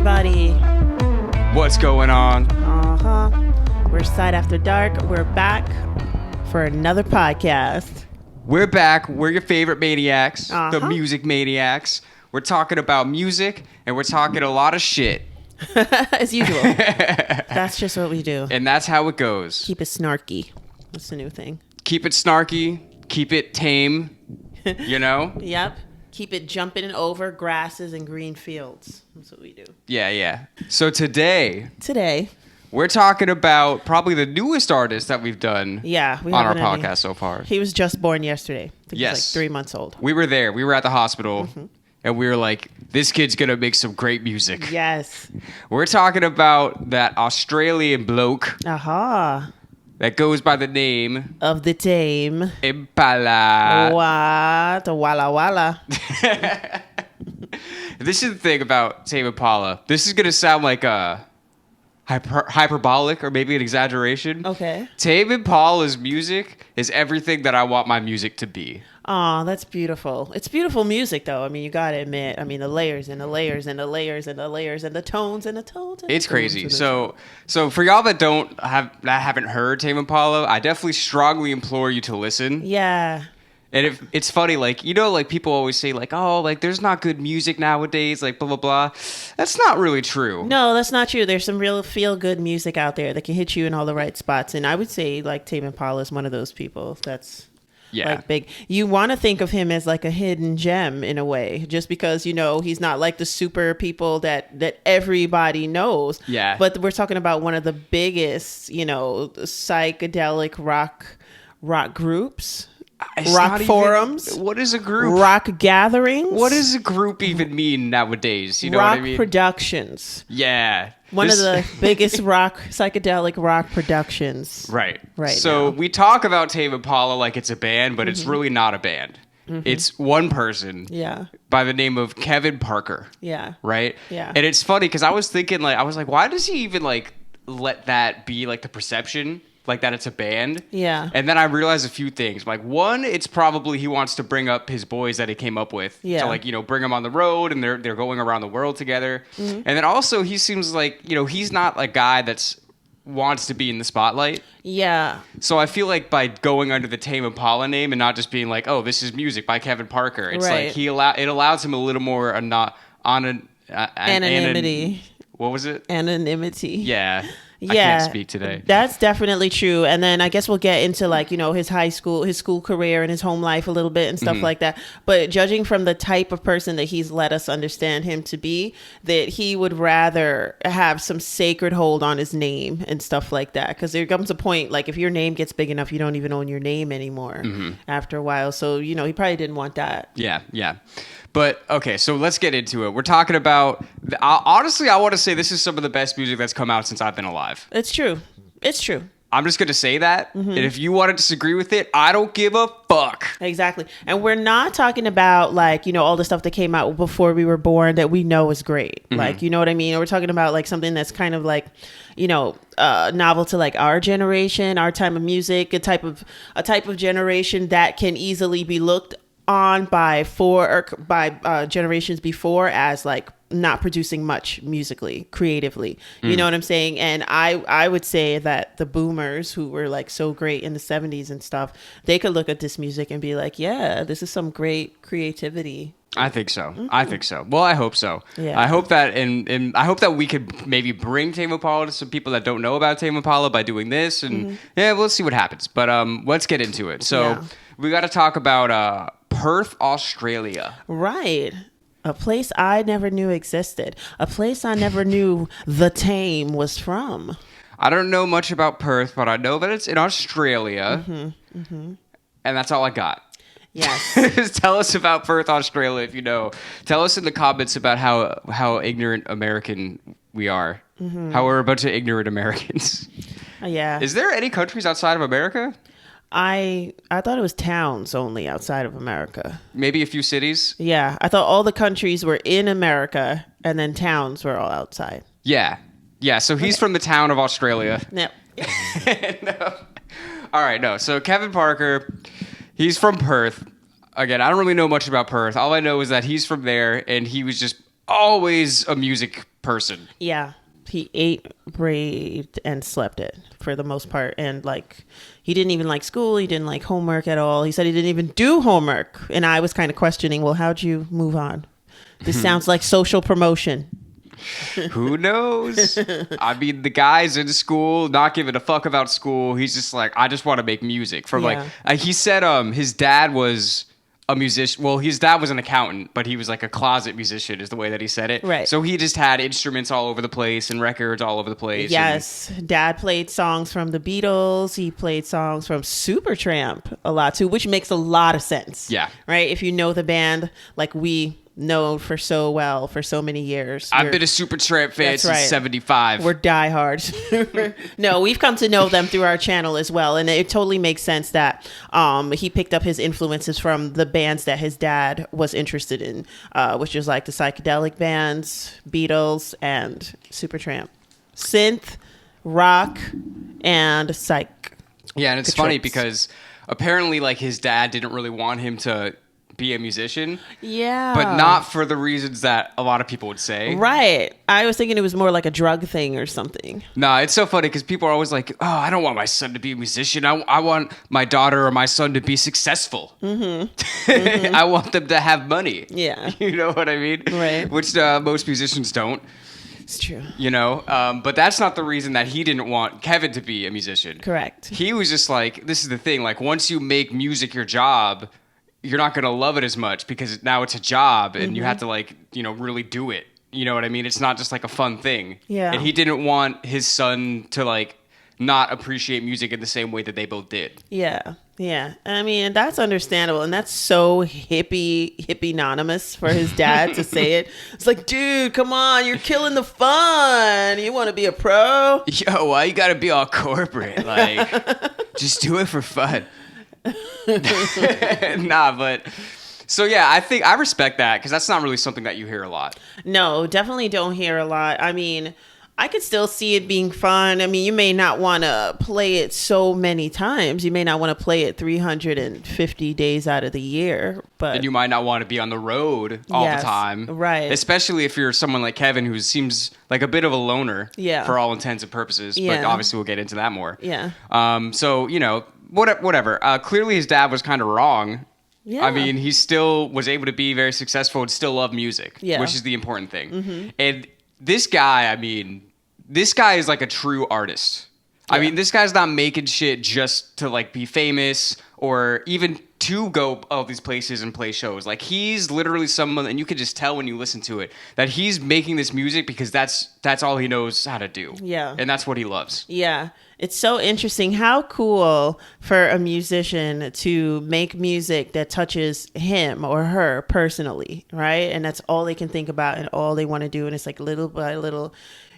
everybody. What's going on? We're Side After Dark. We're back for another podcast. We're back. We're your favorite maniacs, the music maniacs. We're talking about music, and we're talking a lot of shit. As usual. That's just what we do. And that's how it goes. Keep it snarky. That's the new thing. Keep it snarky. Keep it tame. You know? Yep. Keep it jumping over grasses and green fields. That's what we do. Yeah. So today, we're talking about probably the newest artist that we've done on our podcast so far. He was just born yesterday. I think he's like 3 months old. We were there. We were at the hospital. And we were like, this kid's going to make some great music. Yes. We're talking about that Australian bloke. That goes by the name of the Tame Impala. What? Walla Walla. This is the thing about Tame Impala. This is going to sound like a hyperbolic or maybe an exaggeration. Okay. Tame Impala's music is everything that I want my music to be. Oh, that's beautiful. It's beautiful music, though. I mean, you got to admit. I mean, the layers and the layers and the layers and the layers and the tones and the tones. And it's crazy. So for y'all that haven't heard Tame Impala, I definitely strongly implore you to listen. Yeah. And if it's funny, like, you know, like people always say like, oh, like there's not good music nowadays, like blah, blah, blah. That's not really true. No, that's not true. There's some real feel good music out there that can hit you in all the right spots. And I would say like Tame Impala is one of those people that's like big. You want to think of him as like a hidden gem in a way, just because, you know, he's not like the super people that everybody knows. Yeah. But we're talking about one of the biggest, you know, psychedelic rock groups. Rock forums. What is a group? Rock gatherings. What does a group even mean nowadays? You know rock what I mean? Productions. Yeah. One of the biggest psychedelic rock productions. Right. So we talk about Tame Impala like it's a band, but it's really not a band. It's one person. Yeah. By the name of Kevin Parker. Yeah. Right? Yeah. And it's funny because I was thinking why does he even like let that be like the perception? Like that it's a band. Yeah. And then I realized a few things. Like one, it's probably he wants to bring up his boys that he came up with. Yeah. To like, you know, bring them on the road and they're going around the world together. And then also he seems like, you know, he's not a guy that's wants to be in the spotlight. Yeah. So I feel like by going under the Tame Impala name and not just being like, oh, this is music by Kevin Parker. It's like it allows him a little more anonymity. What was it? Anonymity. Yeah. Yeah, I can't speak today. That's definitely true. And then I guess we'll get into like, you know, his school career and his home life a little bit and stuff like that. But judging from the type of person that he's let us understand him to be, that he would rather have some sacred hold on his name and stuff like that. Because there comes a point, like if your name gets big enough, you don't even own your name anymore after a while. So, you know, he probably didn't want that. Yeah. But, okay, so let's get into it. We're talking about, honestly, I want to say this is some of the best music that's come out since I've been alive. It's true. I'm just going to say that. And if you want to disagree with it, I don't give a fuck. Exactly. And we're not talking about like, you know, all the stuff that came out before we were born that we know is great. Like, you know what I mean? We're talking about like something that's kind of like, you know, novel to like our generation, our time of music, a type of generation that can easily be looked on by generations before as like not producing much musically, creatively. You know what I'm saying? And I would say that the boomers who were like so great in the 70s and stuff, they could look at this music and be like, yeah, this is some great creativity. I think so. Well, I hope so. Yeah. I hope that and I hope that we could maybe bring Tame Impala to some people that don't know about Tame Impala by doing this, and we'll see what happens. But let's get into it. So we got to talk about Perth, Australia. Right. A place I never knew existed. A place I never knew the Tame was from. I don't know much about Perth, but I know that it's in Australia. And that's all I got. Yes. Tell us about Perth, Australia, if you know. Tell us in the comments about how ignorant American we are. How we're a bunch of ignorant Americans. Yeah. Is there any countries outside of America? I thought it was towns only outside of America. Maybe a few cities? Yeah. I thought all the countries were in America and then towns were all outside. Yeah. So he's from the town of Australia. Yep. No. All right, no. So Kevin Parker, he's from Perth. Again, I don't really know much about Perth. All I know is that he's from there and he was just always a music person. Yeah. He ate, breathed, and slept it for the most part. And like, he didn't even like school. He didn't like homework at all. He said he didn't even do homework. And I was kind of questioning, well, how'd you move on? This sounds like social promotion. Who knows? I mean, the guy's in school, not giving a fuck about school. He's just like, I just want to make music. He said his dad was a musician. Well, his dad was an accountant, but he was like a closet musician is the way that he said it. Right. So he just had instruments all over the place and records all over the place. Yes. Dad played songs from the Beatles. He played songs from Supertramp a lot too, which makes a lot of sense. Yeah. Right? If you know the band like we know for so well for so many years. I've been a Supertramp fan since 75. We're diehards. No, we've come to know them through our channel as well. And it totally makes sense that he picked up his influences from the bands that his dad was interested in, which is like the psychedelic bands, Beatles, and Supertramp. Synth, rock, and psych. Yeah, and it's funny because apparently like his dad didn't really want him to be a musician. Yeah. But not for the reasons that a lot of people would say. Right. I was thinking it was more like a drug thing or something. No, it's so funny because people are always like, oh, I don't want my son to be a musician. I want my daughter or my son to be successful. Mm-hmm. I want them to have money. Yeah. You know what I mean? Right. Which most musicians don't. It's true. You know, but that's not the reason that he didn't want Kevin to be a musician. Correct. He was just like, this is the thing. Like, once you make music your job, you're not going to love it as much because now it's a job and you have to like, you know, really do it. You know what I mean? It's not just like a fun thing. Yeah. And he didn't want his son to like not appreciate music in the same way that they both did. Yeah. Yeah. I mean, that's understandable. And that's so hippie-anonymous for his dad to say it. It's like, dude, come on. You're killing the fun. You want to be a pro? Yo, why you got to be all corporate? Like, just do it for fun. Nah, but so yeah, I think I respect that because that's not really something that you hear a lot. No, definitely don't hear a lot. I mean, I could still see it being fun. I mean, you may not want to play it so many times. You may not want to play it 350 days out of the year, but and you might not want to be on the road all the time, right? Especially if you're someone like Kevin, who seems like a bit of a loner, for all intents and purposes. Yeah. But obviously, we'll get into that more. Yeah. So you know. Whatever. Clearly, his dad was kind of wrong. Yeah. I mean, he still was able to be very successful and still love music, yeah. which is the important thing. Mm-hmm. And this guy, I mean, this guy is like a true artist. Yeah. I mean, this guy's not making shit just to like be famous or even to go all these places and play shows. Like, he's literally someone, and you can just tell when you listen to it, that he's making this music because that's all he knows how to do. Yeah. And that's what he loves. Yeah. It's so interesting. How cool for a musician to make music that touches him or her personally, right? And that's all they can think about and all they want to do. And it's like little by little,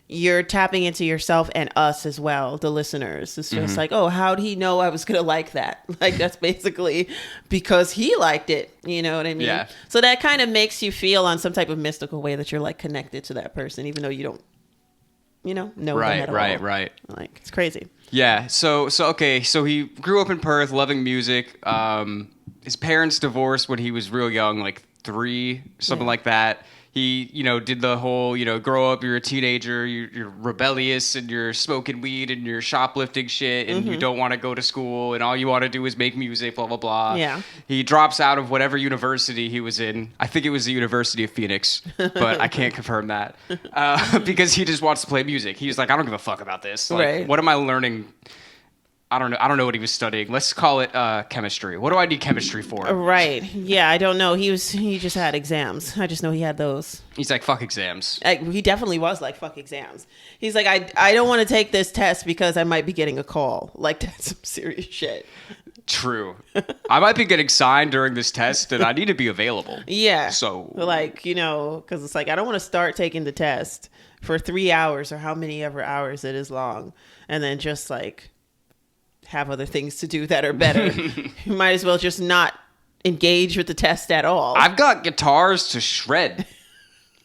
you're tapping into yourself and us as well, the listeners. It's just like, oh, how'd he know I was going to like that? Like, that's basically because he liked it. You know what I mean? Yeah. So that kind of makes you feel on some type of mystical way that you're like connected to that person, even though you don't, know them at all. Right. Like, it's crazy. Yeah. So okay. So he grew up in Perth, loving music. His parents divorced when he was real young, like 3, something like that. He, did the whole, grow up, you're a teenager, you're rebellious and you're smoking weed and you're shoplifting shit and you don't want to go to school and all you want to do is make music, blah, blah, blah. Yeah. He drops out of whatever university he was in. I think it was the University of Phoenix, but I can't confirm that because he just wants to play music. He's like, I don't give a fuck about this. Like, right. What am I learning? I don't know what he was studying. Let's call it chemistry. What do I need chemistry for? Right. Yeah, I don't know. He just had exams. I just know he had those. He's like, fuck exams. He definitely was like, fuck exams. He's like, I don't want to take this test because I might be getting a call. Like, that's some serious shit. True. I might be getting signed during this test and I need to be available. Yeah. So. Like, because it's like, I don't want to start taking the test for 3 hours or how many ever hours it is long. And then just like have other things to do that are better. You might as well just not engage with the test at all. I've got guitars to shred.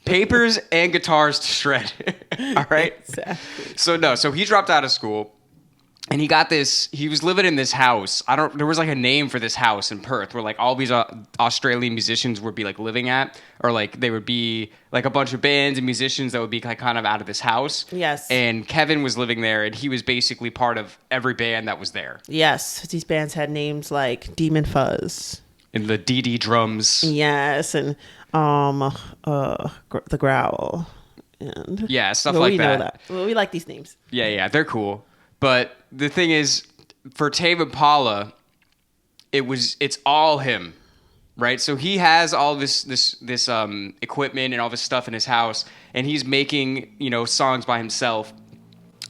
Papers and guitars to shred. All right? Exactly. So he dropped out of school. And he was living in this house. There was like a name for this house in Perth where like all these Australian musicians would be like living at, or like they would be like a bunch of bands and musicians that would be like kind of out of this house. Yes. And Kevin was living there, and he was basically part of every band that was there. Yes. These bands had names like Demon Fuzz. And the DD drums. Yes. And the Growl. And yeah, stuff like that. Know that. Well, we like these names. Yeah, they're cool. But the thing is, for Tame Impala, it's all him, right? So he has all this equipment and all this stuff in his house, and he's making, songs by himself.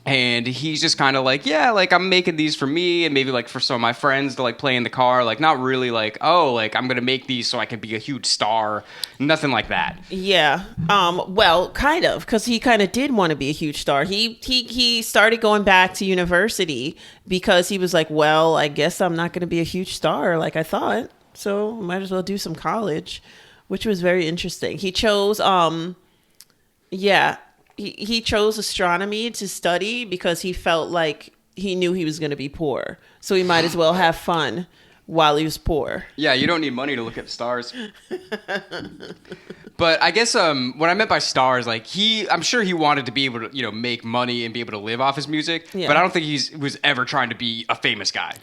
And he's just kind of like, yeah, like I'm making these for me and maybe like for some of my friends to like play in the car. Like not really like, oh, like I'm going to make these so I can be a huge star. Nothing like that. Yeah. Well, kind of, because he kind of did want to be a huge star. He started going back to university because he was like, well, I guess I'm not going to be a huge star like I thought. So might as well do some college, which was very interesting. He chose, He chose astronomy to study because he felt like he knew he was going to be poor. So he might as well have fun while he was poor. Yeah, you don't need money to look at the stars. But I guess what I meant by stars, like I'm sure he wanted to be able to, make money and be able to live off his music. Yeah. But I don't think he was ever trying to be a famous guy.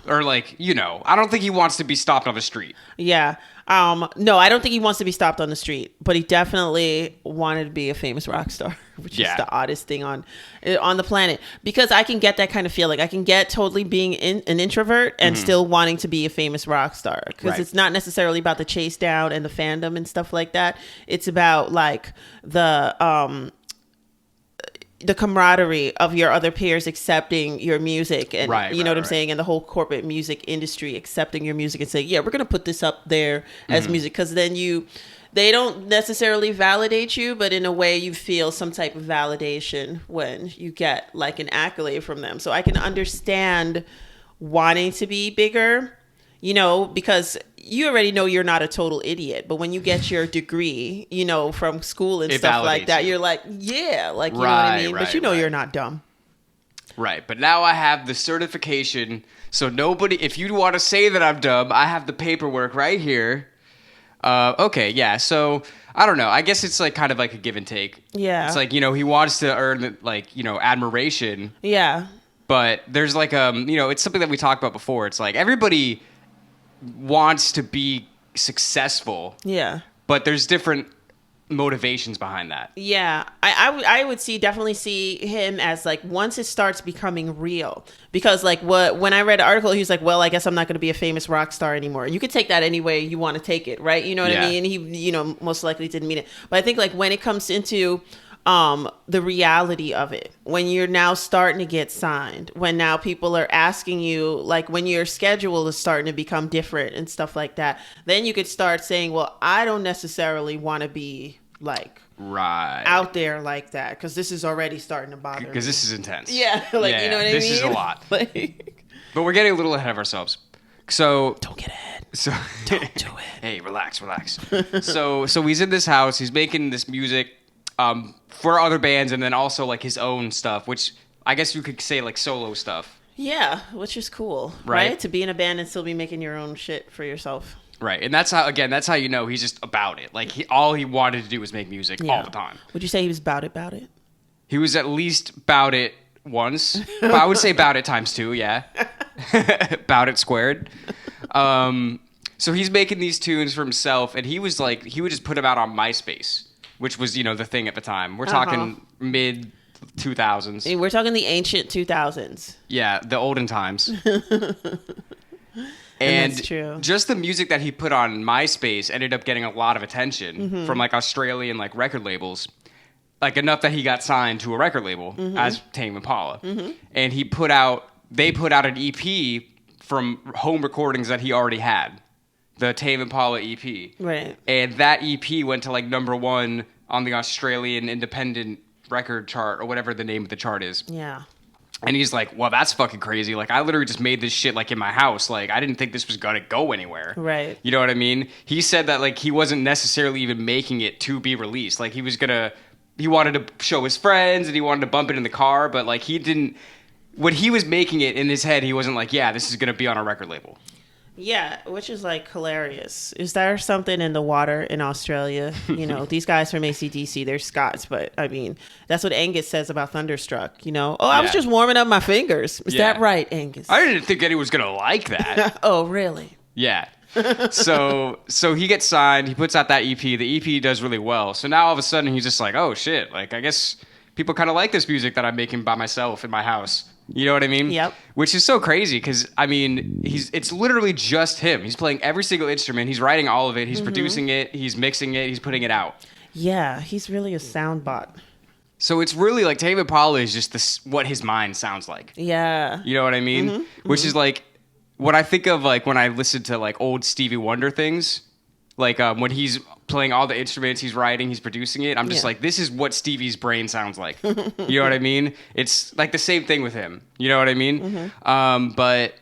Or like, I don't think he wants to be stopped on the street. Yeah. No, I don't think he wants to be stopped on the street, but he definitely wanted to be a famous rock star, which is the oddest thing on the planet. Because I can get that kind of feeling. I can get totally being an introvert and still wanting to be a famous rock star. Because it's not necessarily about the chase down and the fandom and stuff like that. It's about like the camaraderie of your other peers accepting your music and you know what I'm saying, and the whole corporate music industry accepting your music and saying, yeah, we're going to put this up there as music, because then they don't necessarily validate you, but in a way you feel some type of validation when you get like an accolade from them. So I can understand wanting to be bigger, because you already know you're not a total idiot, but when you get your degree, from school and stuff like that, you're like, yeah, like, you know what I mean? But you're not dumb. Right. But now I have the certification. So if you want to say that I'm dumb, I have the paperwork right here. Okay. Yeah. So I don't know. I guess it's like kind of like a give and take. Yeah. It's like, he wants to earn like, admiration. Yeah. But there's like, it's something that we talked about before. It's like everybody wants to be successful. Yeah. But there's different motivations behind that. Yeah. I would definitely see him as like, once it starts becoming real, because like when I read the article, he was like, well, I guess I'm not going to be a famous rock star anymore. You could take that any way you want to take it. Right. You know what I mean? He, most likely didn't mean it. But I think like when it comes into the reality of it, when you're now starting to get signed, when now people are asking you, like when your schedule is starting to become different and stuff like that, then you could start saying, well, I don't necessarily want to be like out there like that, because this is already starting to bother me. Because this is intense. Yeah, like you know what I mean? This is a lot. But we're getting a little ahead of ourselves. So don't get ahead. So don't do it. Hey, relax. So he's in this house, he's making this music for other bands, and then also like his own stuff, which I guess you could say like solo stuff. Yeah, which is cool, right? To be in a band and still be making your own shit for yourself. Right, and that's how he's just about it. Like all he wanted to do was make music all the time. Would you say he was about it? He was at least about it once. But I would say about it times 2, yeah. About it squared. So he's making these tunes for himself, and he would just put them out on MySpace, which was, the thing at the time. We're talking mid 2000s. We're talking the ancient 2000s. Yeah, the olden times. And that's true. Just the music that he put on MySpace ended up getting a lot of attention from like Australian like record labels, like enough that he got signed to a record label as Tame Impala. And they put out an EP from home recordings that he already had. The Tame Impala EP. Right. And that EP went to like #1 on the Australian independent record chart, or whatever the name of the chart is. Yeah. And he's like, well, that's fucking crazy. Like, I literally just made this shit like in my house. Like, I didn't think this was gonna go anywhere. Right. You know what I mean? He said that like he wasn't necessarily even making it to be released. Like he wanted to show his friends and he wanted to bump it in the car, but like he didn't when he was making it in his head, he wasn't like, yeah, this is gonna be on a record label. Yeah, which is like hilarious. Is there something in the water in Australia? You know, these guys from AC/DC, they're Scots, but I mean, that's what Angus says about Thunderstruck. You know, I was just warming up my fingers. Is that right, Angus? I didn't think anyone was gonna like that. Oh, really? Yeah. So he gets signed. He puts out that EP. The EP does really well. So now all of a sudden he's just like, oh shit! Like I guess people kind of like this music that I'm making by myself in my house. You know what I mean? Yep. Which is so crazy because, I mean, it's literally just him. He's playing every single instrument. He's writing all of it. He's producing it. He's mixing it. He's putting it out. Yeah, he's really a sound bot. So it's really like Tame Impala is just what his mind sounds like. Yeah. You know what I mean? Which is like what I think of like when I listen to like old Stevie Wonder things. Like when he's playing all the instruments, he's writing, he's producing it. I'm just like, this is what Stevie's brain sounds like. You know what I mean? It's like the same thing with him. You know what I mean? But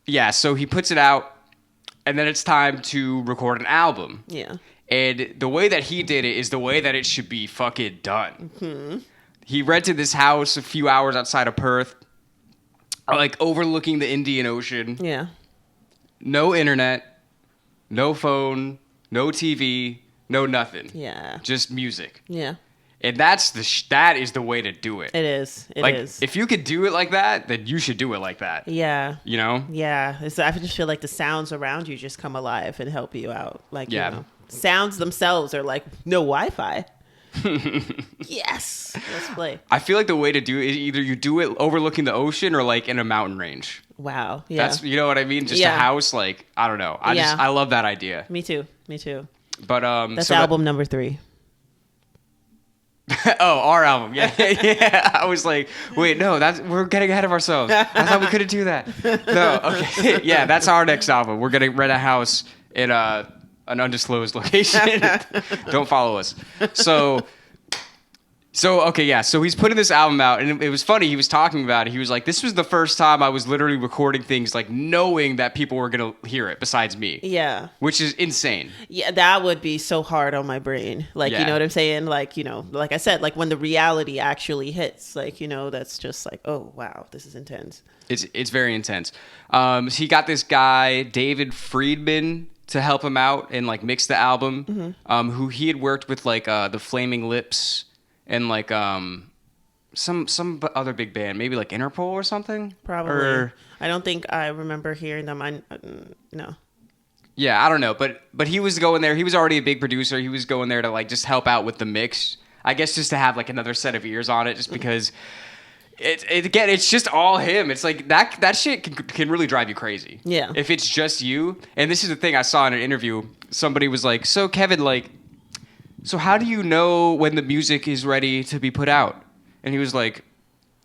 yeah, so he puts it out, and then it's time to record an album. Yeah. And the way that he did it is the way that it should be fucking done. He rented this house a few hours outside of Perth, like overlooking the Indian Ocean. Yeah. No internet. No phone, no TV, no nothing. Yeah. Just music. Yeah. And that is the way to do it. It is. It like, is. If you could do it like that, then you should do it like that. Yeah. You know? Yeah. I just feel like the sounds around you just come alive and help you out. Like, you know, sounds themselves are like, no Wi-Fi. Yes. Let's play. I feel like the way to do it is either you do it overlooking the ocean or like in a mountain range. Wow. Yeah. That's, you know what I mean? Just a house, like, I don't know. I love that idea. Me too. But that's album number 3. Oh, our album. Yeah. I was like, wait, no, we're getting ahead of ourselves. I thought we couldn't do that. No, okay. Yeah, that's our next album. We're gonna rent a house in an undisclosed location. Don't follow us. So okay, yeah. So he's putting this album out, and it was funny. He was talking about it. He was like, "This was the first time I was literally recording things like knowing that people were gonna hear it besides me." Yeah, which is insane. Yeah, that would be so hard on my brain. Like, you know what I'm saying? Like, you know, like I said, like when the reality actually hits, like, you know, that's just like, oh wow, this is intense. It's very intense. So he got this guy David Friedman to help him out and like mix the album. Who he had worked with like the Flaming Lips. And like some other big band, maybe like Interpol or something. Probably. I don't think I remember hearing them. No. Yeah, I don't know, but he was going there. He was already a big producer. He was going there to like just help out with the mix. I guess just to have like another set of ears on it, just because it's just all him. It's like that shit can really drive you crazy. Yeah. If it's just you. And this is the thing I saw in an interview. Somebody was like, "So Kevin, like, so how do you know when the music is ready to be put out?" And he was like,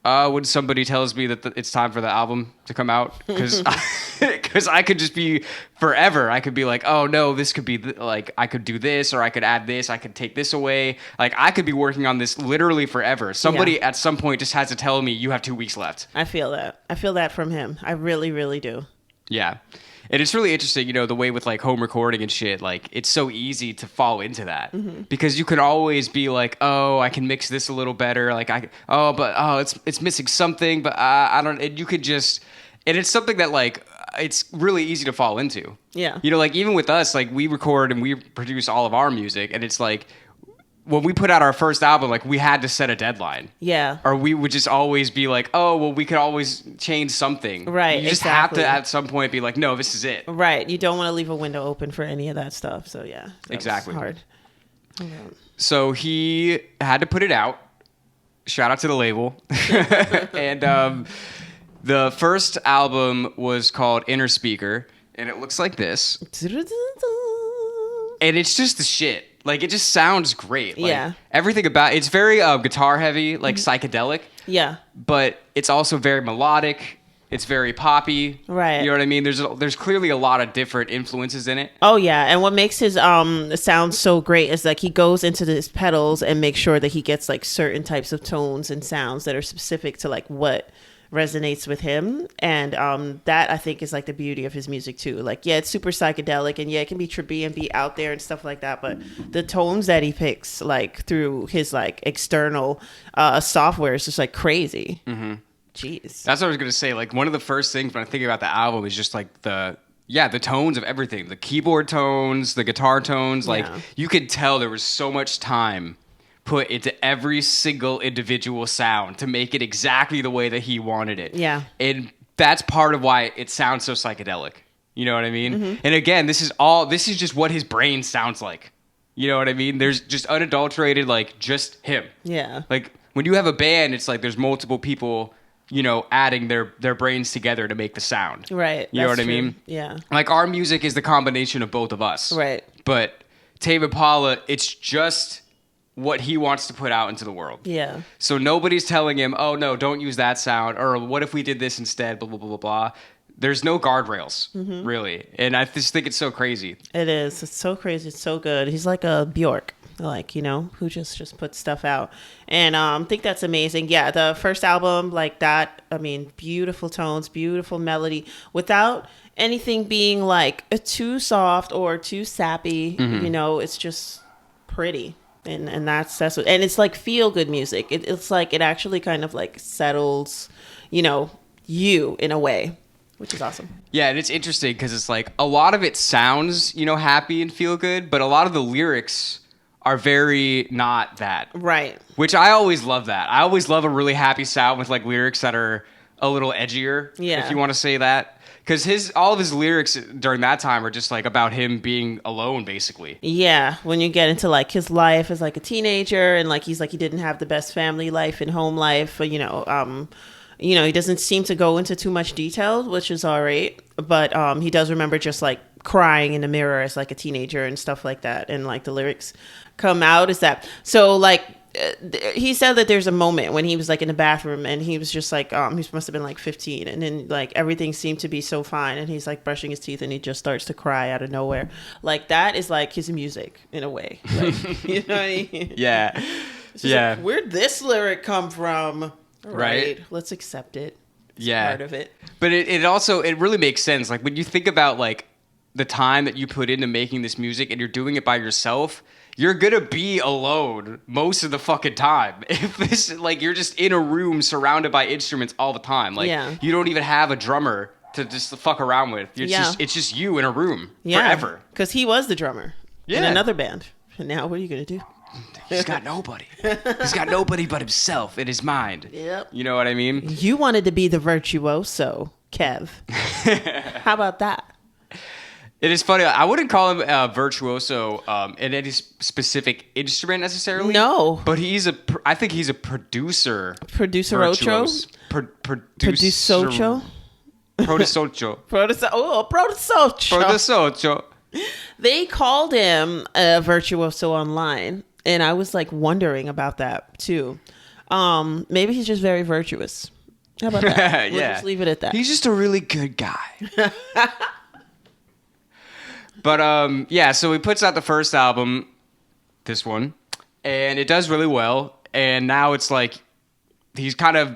when somebody tells me that it's time for the album to come out. Because I could just be forever. I could be like, oh, no, this could be like, I could do this, or I could add this. I could take this away. Like, I could be working on this literally forever. Somebody at some point just has to tell me you have 2 weeks left. I feel that. I feel that from him. I really, really do. Yeah. And it's really interesting, you know, the way with like home recording and shit, like it's so easy to fall into that because you can always be like, oh, I can mix this a little better. Like it's missing something, but I don't, and you could just, and it's something that like, it's really easy to fall into. Yeah. You know, like even with us, like we record and we produce all of our music, and it's like, when we put out our first album, like we had to set a deadline. Yeah. Or we would just always be like, oh, well, we could always change something. Right. You just have to at some point be like, no, this is it. Right. You don't want to leave a window open for any of that stuff. So yeah. Exactly. Hard. So he had to put it out. Shout out to the label. And the first album was called InnerSpeaker, and it looks like this. And it's just the shit. Like, it just sounds great. Like, everything about it's very guitar heavy, like psychedelic. Yeah. But it's also very melodic. It's very poppy. Right. You know what I mean? There's clearly a lot of different influences in it. Oh, yeah. And what makes his sound so great is like he goes into his pedals and makes sure that he gets like certain types of tones and sounds that are specific to like what resonates with him. And that I think is like the beauty of his music too. Like, yeah, it's super psychedelic, and yeah, it can be trippy and be out there and stuff like that, but the tones that he picks like through his like external software is just like crazy. Jeez. That's what I was gonna say. Like one of the first things when I think about the album is just like the tones of everything, the keyboard tones, the guitar tones. Like you could tell there was so much time put into every single individual sound to make it exactly the way that he wanted it. Yeah. And that's part of why it sounds so psychedelic. You know what I mean? Mm-hmm. And again, this is just what his brain sounds like. You know what I mean? There's just unadulterated, like just him. Yeah. Like when you have a band, it's like there's multiple people, you know, adding their brains together to make the sound. Right. You know what I mean? Yeah. Like our music is the combination of both of us. Right. But Tame Impala, it's just what he wants to put out into the world. Yeah. So nobody's telling him, oh no, don't use that sound, or what if we did this instead, blah, blah, blah, blah, blah. There's no guardrails, really. And I just think it's so crazy. It is. It's so crazy. It's so good. He's like a Bjork, like, you know, who just puts stuff out. And I think that's amazing. Yeah, the first album, like that, I mean, beautiful tones, beautiful melody, without anything being like too soft or too sappy. You know, it's just pretty. And that's what, and it's like feel good music. It's like it actually kind of like settles, you know, you in a way, which is awesome. Yeah, and it's interesting because it's like a lot of it sounds, you know, happy and feel good, but a lot of the lyrics are very not that. Right. Which I always love that. I always love a really happy sound with like lyrics that are a little edgier, if you want to say that. Because all of his lyrics during that time are just like about him being alone, basically. Yeah, when you get into like his life as like a teenager, and like he's like he didn't have the best family life and home life, you know, he doesn't seem to go into too much detail, which is all right. But he does remember just like crying in the mirror as like a teenager and stuff like that, and like the lyrics come out is that so like. He said that there's a moment when he was like in the bathroom and he was just like he must have been like 15, and then like everything seemed to be so fine, and he's like brushing his teeth and he just starts to cry out of nowhere. Like that is like his music in a way, like, you know what I mean? Yeah. Like, where'd this lyric come from? Right, let's accept it. It's part of it. But it also really makes sense, like when you think about like the time that you put into making this music and you're doing it by yourself, you're gonna be alone most of the fucking time. If this, like, you're just in a room surrounded by instruments all the time. Like, you don't even have a drummer to just fuck around with. It's just you in a room forever. Because he was the drummer in another band. And now what are you gonna do? He's got nobody. He's got nobody but himself in his mind. Yep. You know what I mean? You wanted to be the virtuoso, Kev. How about that? It is funny. I wouldn't call him a virtuoso in any specific instrument necessarily. No, but I think he's a producer. Producer Ocho. Produsocho. Produsocho. They called him a virtuoso online, and I was like wondering about that too. Maybe he's just very virtuous. How about that? We'll just leave it at that. He's just a really good guy. But so he puts out the first album, this one, and it does really well. And now it's like he's kind of,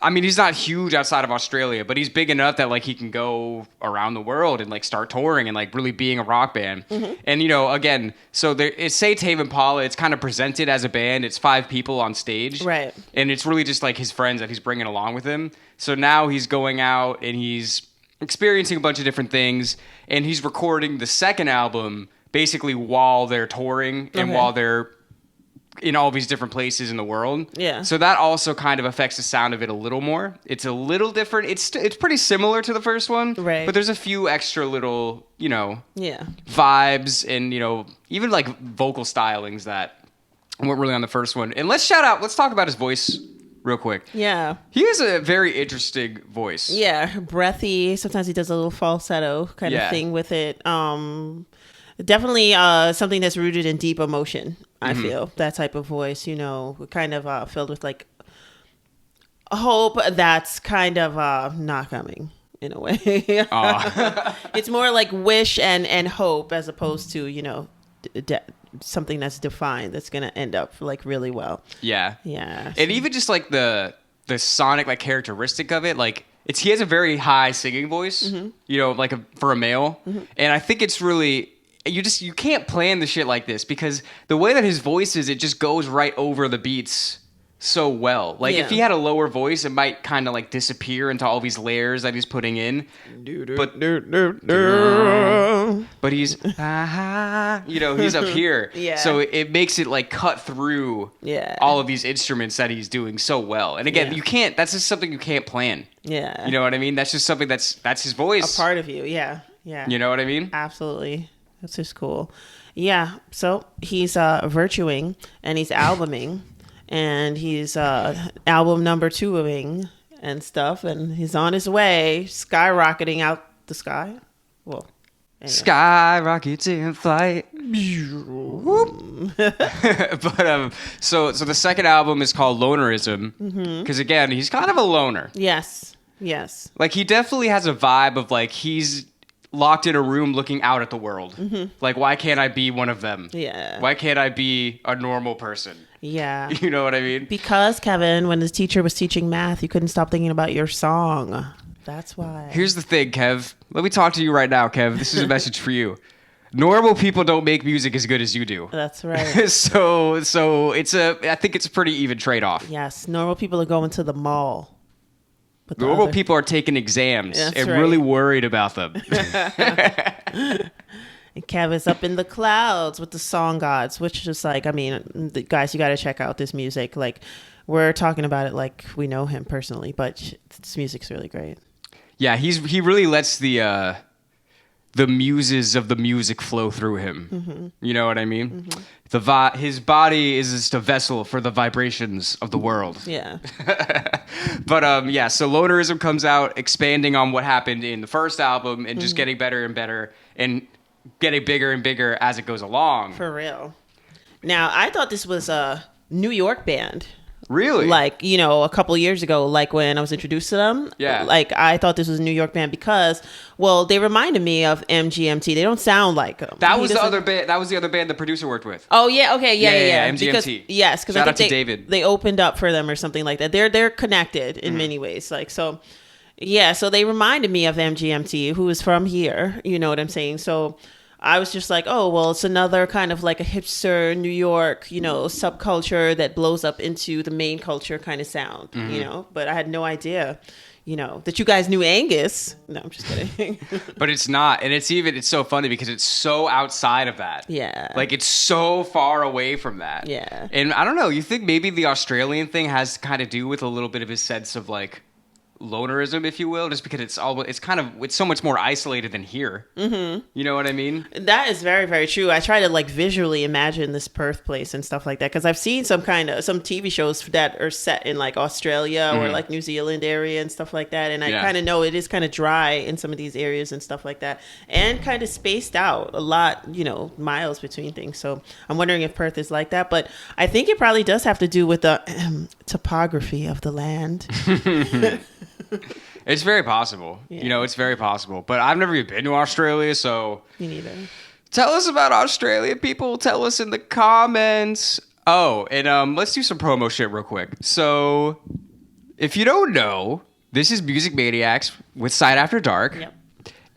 I mean, he's not huge outside of Australia, but he's big enough that like he can go around the world and like start touring and like really being a rock band. And you know, again, so it's Tame Impala. It's kind of presented as a band. It's 5 people on stage, right? And it's really just like his friends that he's bringing along with him. So now he's going out and he's experiencing a bunch of different things, and he's recording the second album basically while they're touring and while they're in all these different places in the world. Yeah. So that also kind of affects the sound of it a little more. It's a little different. It's pretty similar to the first one, right? But there's a few extra little, you know, vibes and, you know, even like vocal stylings that weren't really on the first one. And let's talk about his voice real quick. Yeah. He has a very interesting voice. Yeah. Breathy. Sometimes he does a little falsetto kind of thing with it. Definitely something that's rooted in deep emotion, I feel. That type of voice, you know, kind of filled with like hope that's kind of not coming in a way. It's more like wish and hope as opposed to, you know, something that's defined that's gonna end up like really well. Yeah. So. And even just like the sonic like characteristic of it, like he has a very high singing voice, you know, like for a male. And I think it's really, you can't plan the shit like this because the way that his voice is, it just goes right over the beats so well. Like if he had a lower voice, it might kind of like disappear into all these layers that he's putting in. But he's he's up here. Yeah. So it makes it like cut through all of these instruments that he's doing so well. And again, you can't. That's just something you can't plan. Yeah. You know what I mean? That's just something that's his voice. A part of you. Yeah. Yeah. You know what I mean? Absolutely. That's just cool. Yeah. So he's virtuing and he's albuming. And he's album number 2ing and stuff, and he's on his way, skyrocketing out the sky. Well, anyway. Skyrockets in flight. But so the second album is called Lonerism, because again, he's kind of a loner. Yes. Like he definitely has a vibe of like he's locked in a room looking out at the world. Like, why can't I be one of them? Yeah. Why can't I be a normal person? Yeah. You know what I mean? Because, Kevin, when his teacher was teaching math, you couldn't stop thinking about your song. That's why. Here's the thing, Kev. Let me talk to you right now, Kev. This is a message for you. Normal people don't make music as good as you do. That's right. so I think it's a pretty even trade-off. Yes. Normal people are going to the mall. Normal people are taking exams and right. really worried about them. And Kev is up in the clouds with the song gods, which is like, I mean, guys, you got to check out this music. Like, we're talking about it like we know him personally, but this music's really great. Yeah, he really lets the muses of the music flow through him. You know what I mean? His body is just a vessel for the vibrations of the world. Yeah. But so Lonerism comes out expanding on what happened in the first album and just getting better and better and getting bigger and bigger as it goes along. For real. Now, I thought this was a New York band. Really? Like, a couple years ago, like when I was introduced to them. Yeah. Like, I thought this was a New York band because, well, they reminded me of MGMT. They don't sound like them. That was the other band. That was the other band the producer worked with. Oh yeah. Okay. Yeah. MGMT. Because Shout I out think to David. They opened up for them or something like that. They're connected in many ways. Like so. Yeah. So they reminded me of MGMT, who is from here. You know what I'm saying? So I was just like, oh, well, it's another kind of like a hipster New York, subculture that blows up into the main culture kind of sound, but I had no idea, that you guys knew Angus. No, I'm just kidding. But it's not. And it's so funny because it's so outside of that. Yeah. Like it's so far away from that. Yeah. And I don't know, you think maybe the Australian thing has to kind of do with a little bit of his sense of like lonerism, if you will, just because it's so much more isolated than here. You know what I mean? That is very, very true. I try to like visually imagine this Perth place and stuff like that because I've seen some TV shows that are set in like Australia or like New Zealand area and stuff like that, and I kind of know it is kind of dry in some of these areas and stuff like that, and kind of spaced out a lot, miles between things. So I'm wondering if Perth is like that, but I think it probably does have to do with the topography of the land. It's very possible. Yeah. It's very possible. But I've never even been to Australia, so... Me neither. Tell us about Australia, people. Tell us in the comments. Oh, and let's do some promo shit real quick. So, if you don't know, this is Music Maniacs with Sight After Dark. Yep.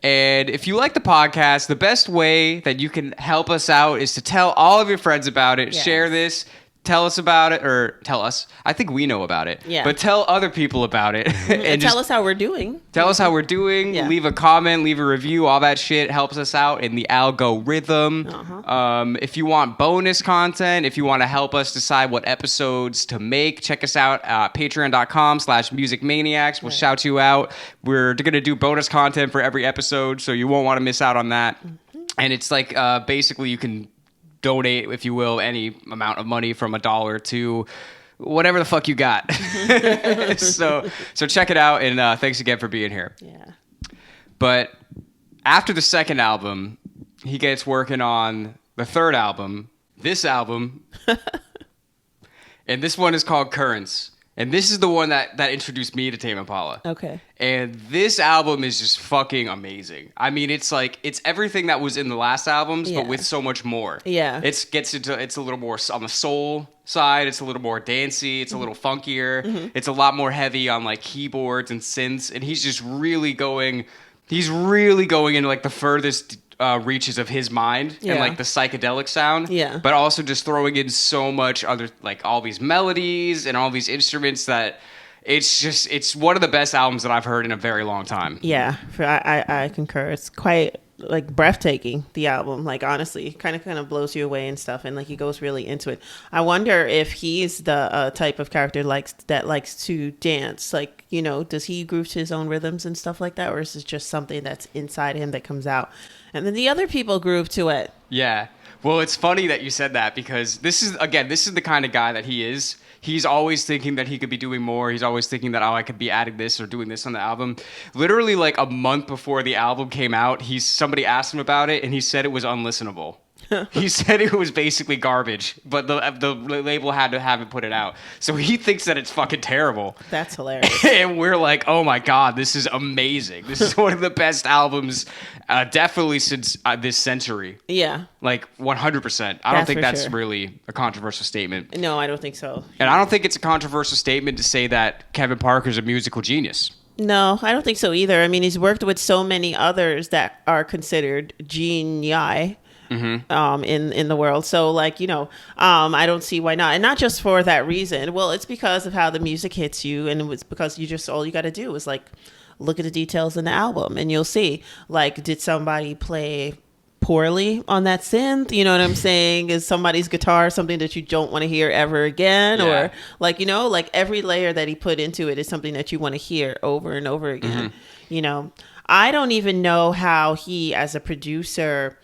And if you like the podcast, the best way that you can help us out is to tell all of your friends about it. Yes. Share this. Tell us about it, or tell us. I think we know about it. Yeah. But tell other people about it. And tell us how we're doing. Tell us how we're doing. Yeah. Leave a comment, leave a review. All that shit helps us out in the algorithm. If you want bonus content, if you want to help us decide what episodes to make, check us out at patreon.com/musicmaniacs. We'll shout you out. We're going to do bonus content for every episode, so you won't want to miss out on that. And it's like basically you can donate, if you will, any amount of money from $1 to whatever the fuck you got. So check it out, and thanks again for being here. Yeah. But after the second album, he gets working on the third album, this album, and this one is called Currents. And this is the one that introduced me to Tame Impala. Okay. And this album is just fucking amazing. I mean, it's everything that was in the last albums, but with so much more. Yeah. It's a little more on the soul side. It's a little more dancey. It's a little funkier. It's a lot more heavy on like keyboards and synths. And he's really going into like the furthest reaches of his mind Yeah. and like the psychedelic sound. Yeah. But also just throwing in so much other, like all these melodies and all these instruments that it's one of the best albums that I've heard in a very long time. Yeah, I concur. It's quite like breathtaking, the album. Like honestly, kind of blows you away and stuff, and like he goes really into it. I wonder if he's the type of character likes to dance. Like, you know, does he groove to his own rhythms and stuff like that, or is it just something that's inside him that comes out, and then the other people groove to it? Yeah. Well, it's funny that you said that because this is the kind of guy that he is. He's always thinking that he could be doing more. He's always thinking that, oh, I could be adding this or doing this on the album. Literally, like a month before the album came out, somebody asked him about it, and he said it was unlistenable. He said it was basically garbage, but the label had to have it put it out. So he thinks that it's fucking terrible. That's hilarious. And we're like, oh my God, this is amazing. This is one of the best albums, definitely since this century. Yeah. Like 100%. I don't think that's really a controversial statement. No, I don't think so. And I don't think it's a controversial statement to say that Kevin Parker's a musical genius. No, I don't think so either. I mean, he's worked with so many others that are considered genii. Mm-hmm. In the world. So like, you know, I don't see why not. And not just for that reason. Well, it's because of how the music hits you. And it was because all you got to do is like, look at the details in the album and you'll see, like, did somebody play poorly on that synth? You know what I'm saying? Is somebody's guitar something that you don't want to hear ever again? Yeah. Or like, you know, like every layer that he put into it is something that you want to hear over and over again. Mm-hmm. You know, I don't even know how he, as a producer,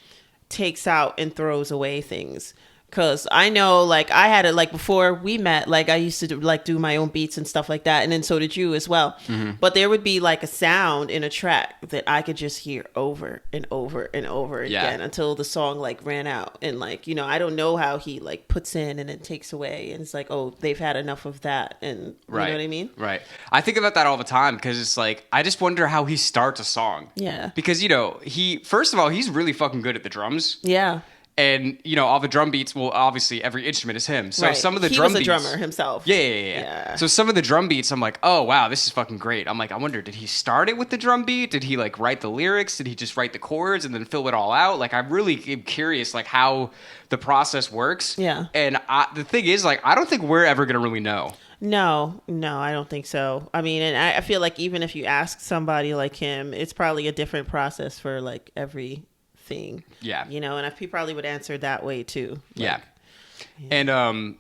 takes out and throws away things, because I know, like, I had it, like, before we met, like, I used to do my own beats and stuff like that, and then so did you as well. Mm-hmm. But there would be like a sound in a track that I could just hear over and over and over again until the song like ran out. And like, you know, I don't know how he like puts in and then takes away, and it's like, oh, they've had enough of that, and you know what I mean? Right. I think about that all the time, because it's like, I just wonder how he starts a song. Yeah. Because, you know, first of all, he's really fucking good at the drums. Yeah. And, you know, all the drum beats, well, obviously every instrument is him. So some of the drum beats... He was a drummer himself. Yeah. So some of the drum beats, I'm like, oh, wow, this is fucking great. I'm like, I wonder, did he start it with the drum beat? Did he, like, write the lyrics? Did he just write the chords and then fill it all out? Like, I really am curious, like, how the process works. Yeah. And the thing is, like, I don't think we're ever going to really know. No, I don't think so. I mean, and I feel like even if you ask somebody like him, it's probably a different process for, like, every thing. Yeah. You know, and he probably would answer that way too. Like, and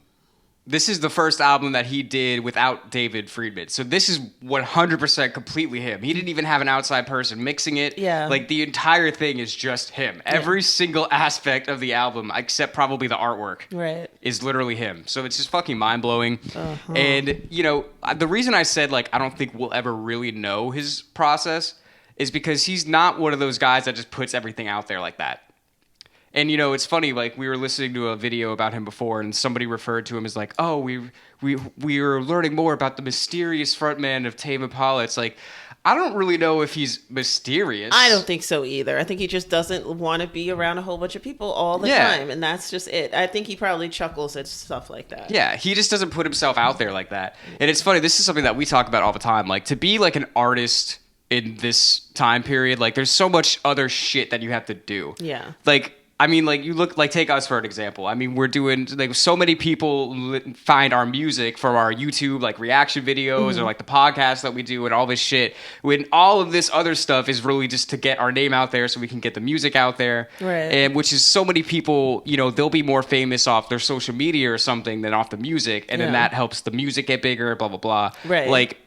this is the first album that he did without David Friedman. So this is 100% completely him. He didn't even have an outside person mixing it. Yeah. Like, the entire thing is just him. Every single aspect of the album, except probably the artwork, is literally him. So it's just fucking mind-blowing. Uh-huh. And, you know, the reason I said, like, I don't think we'll ever really know his process is because he's not one of those guys that just puts everything out there like that. And, you know, it's funny, like, we were listening to a video about him before, and somebody referred to him as like, oh, we were learning more about the mysterious frontman of Tame Impala. It's like, I don't really know if he's mysterious. I don't think so either. I think he just doesn't want to be around a whole bunch of people all the time, and that's just it. I think he probably chuckles at stuff like that. Yeah, he just doesn't put himself out there like that. And it's funny, this is something that we talk about all the time. Like, to be, like, an artist in this time period, like, there's so much other shit that you have to do. Yeah. Like, I mean, like, you look, like, take us for an example. I mean, we're doing, like, so many people find our music from our YouTube, like, reaction videos or, like, the podcasts that we do and all this shit, when all of this other stuff is really just to get our name out there so we can get the music out there. Right. And which is so many people, you know, they'll be more famous off their social media or something than off the music. And then that helps the music get bigger, blah, blah, blah. Right. Like,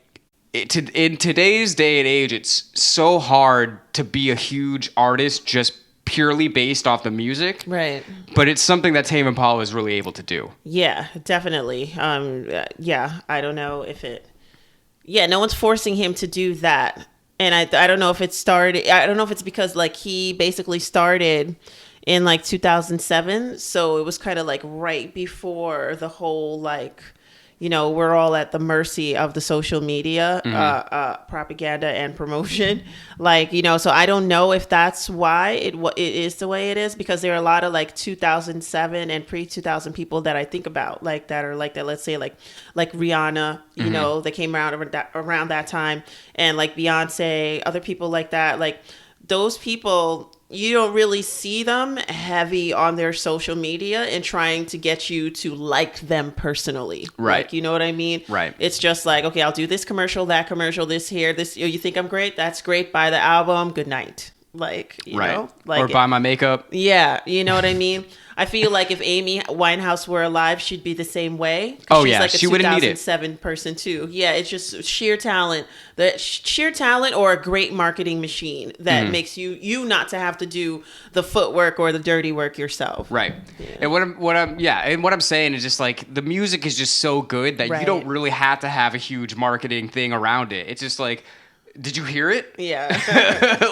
in today's day and age, it's so hard to be a huge artist just purely based off the music. Right. But it's something that Tame Impala is really able to do. Yeah, definitely. I don't know if no one's forcing him to do that. And I don't know if it started, I don't know if it's because like he basically started in like 2007. So it was kind of like right before the whole like, you know, we're all at the mercy of the social media propaganda and promotion. Like, you know, so I don't know if that's why it is the way it is, because there are a lot of like 2007 and pre-2000 people that I think about, like that are like that, let's say like Rihanna, you know, that came around that time, and like Beyonce, other people like that. Like those people you don't really see them heavy on their social media and trying to get you to like them personally. Right. Like, you know what I mean? Right. It's just like, okay, I'll do this commercial, this here, this. You think I'm great? That's great. Buy the album. Good night. Like, you know, like, or buy my makeup. Yeah, you know what I mean. I feel like if Amy Winehouse were alive, she'd be the same way. Oh she's yeah, like a she wouldn't need it. 2007 person too. Yeah, it's just sheer talent. The sheer talent or a great marketing machine that makes you not to have to do the footwork or the dirty work yourself. Right. Yeah. And what I'm saying is just like the music is just so good that you don't really have to have a huge marketing thing around it. It's just like, did you hear it? Yeah.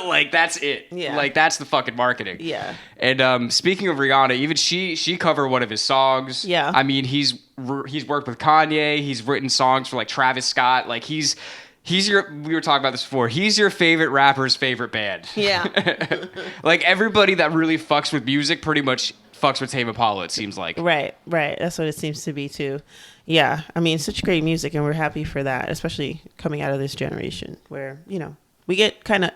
Like, that's it. Yeah. Like, that's the fucking marketing. Yeah. And speaking of Rihanna, even she covered one of his songs. Yeah. I mean, he's worked with Kanye. He's written songs for like Travis Scott. Like, we were talking about this before. He's your favorite rapper's favorite band. Yeah. Like, everybody that really fucks with music pretty much fucks with Tame Impala, it seems like. Right. That's what it seems to be too. Yeah, I mean, such great music, and we're happy for that, especially coming out of this generation where, you know, we get kind of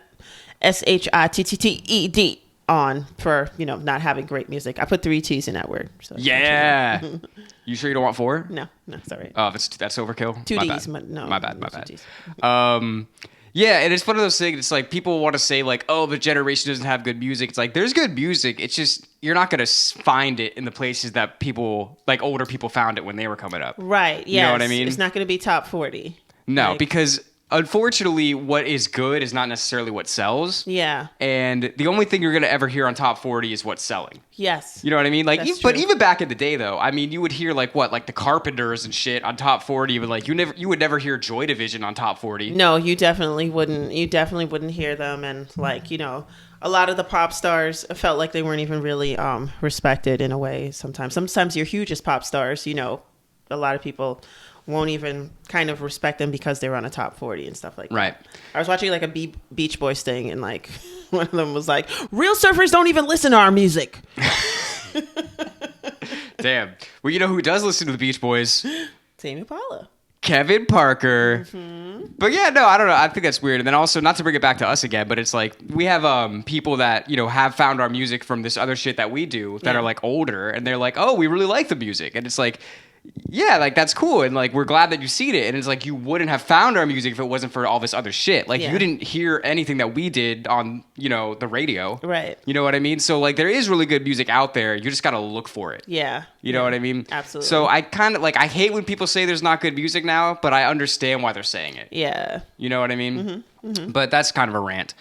SHITTED on for, you know, not having great music. I put 3 T's in that word. So yeah. You sure you don't want 4? No, sorry. Oh, that's overkill? 2 My D's. bad. No. My bad. 2 Ds. Yeah, and it's one of those things. It's like people want to say like, "Oh, the generation doesn't have good music." It's like there's good music. It's just you're not gonna find it in the places that people like older people found it when they were coming up. Right. Yeah. You know what I mean? It's not going to be top 40. No, because unfortunately, what is good is not necessarily what sells. Yeah. And the only thing you're gonna ever hear on top 40 is what's selling. Yes. You know what I mean? Like, but true. even back in the day, though, I mean, you would hear like the Carpenters and shit on top 40, but like you would never hear Joy Division on top 40. No, you definitely wouldn't. You definitely wouldn't hear them, and like, you know, a lot of the pop stars felt like they weren't even really respected in a way. Sometimes your hugest pop stars, you know, a lot of people won't even kind of respect them because they're on a top 40 and stuff like that. Right. I was watching like a Beach Boys thing, and like one of them was like, "Real surfers don't even listen to our music." Damn. Well, you know who does listen to the Beach Boys? Tame Impala. Kevin Parker. Mm-hmm. But yeah, no, I don't know. I think that's weird. And then also, not to bring it back to us again, but it's like we have people that, you know, have found our music from this other shit that we do that are like older, and they're like, "Oh, we really like the music." And it's like, yeah, like that's cool, and like we're glad that you've seen it, and it's like you wouldn't have found our music if it wasn't for all this other shit. Like you didn't hear anything that we did on, you know, the radio, right? You know what I mean? So like there is really good music out there. You just gotta look for it. Yeah, you know what I mean? Absolutely. So I kind of like I hate when people say there's not good music now, but I understand why they're saying it. Yeah, you know what I mean? Mm-hmm. Mm-hmm. But that's kind of a rant.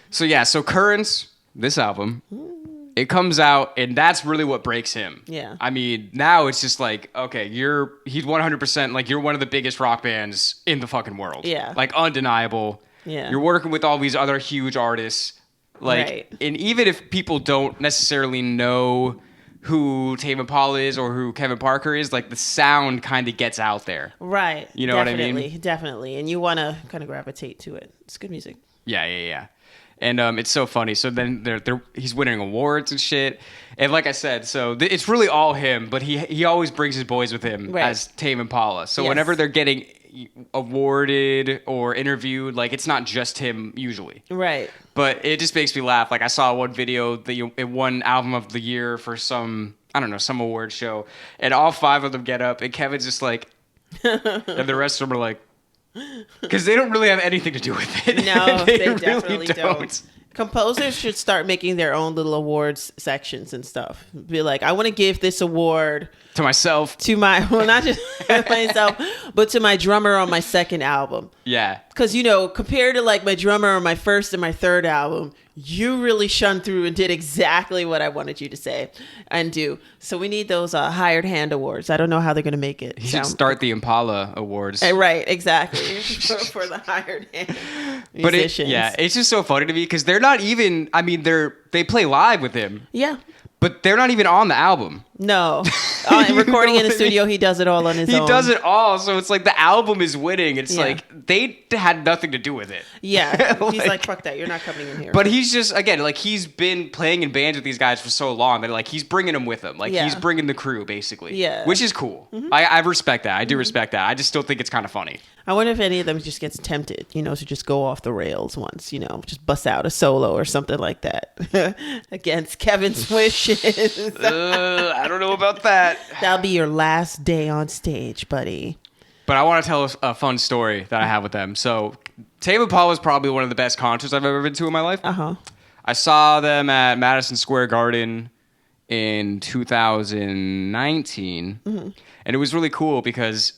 So yeah, so Currents, this album. It comes out, and that's really what breaks him. Yeah. I mean, now it's just like, okay, he's 100%, like, you're one of the biggest rock bands in the fucking world. Yeah. Like, undeniable. Yeah. You're working with all these other huge artists. Like, right. And even if people don't necessarily know who Tame Impala is or who Kevin Parker is, like, the sound kind of gets out there. Right. You know what I mean? Definitely. And you want to kind of gravitate to it. It's good music. Yeah. And it's so funny. So then he's winning awards and shit. And like I said, so it's really all him, but he always brings his boys with him as Tame Impala. So whenever they're getting awarded or interviewed, like it's not just him usually. Right. But it just makes me laugh. Like I saw one video that it won album of the year for some award show, and all 5 of them get up, and Kevin's just like, and the rest of them are like, because they don't really have anything to do with it. No, they really definitely don't. Composers should start making their own little awards sections and stuff. Be like, I want to give this award to myself, not just myself, but to my drummer on my second album. Yeah. Because, you know, compared to like my drummer on my first and my third album, you really shunned through and did exactly what I wanted you to say and do. So we need those hired hand awards. I don't know how they're going to make it. He should start the Impala Awards. Right, exactly. for the hired hand musicians. It's just so funny to me because they're not even, I mean, they play live with him. Yeah. But they're not even on the album. No. Recording in the studio, he does it all on his own. He does it all, so it's like the album is winning. It's Yeah. like they had nothing to do with it. Yeah. He's like, fuck that, you're not coming in here. But he's just, again, like he's been playing in bands with these guys for so long that like he's bringing them with him. Like Yeah. he's bringing the crew, basically. Yeah. Which is cool. I respect that. I do respect that. I just still think it's kind of funny. I wonder if any of them just gets tempted, to just go off the rails once, just bust out a solo or something like that against Kevin's wishes. I don't know about that. That'll be your last day on stage, buddy. But I want to tell a fun story that I have with them. So Tame Impala is probably one of the best concerts I've ever been to in my life. Uh-huh. I saw them at Madison Square Garden in 2019. And it was really cool because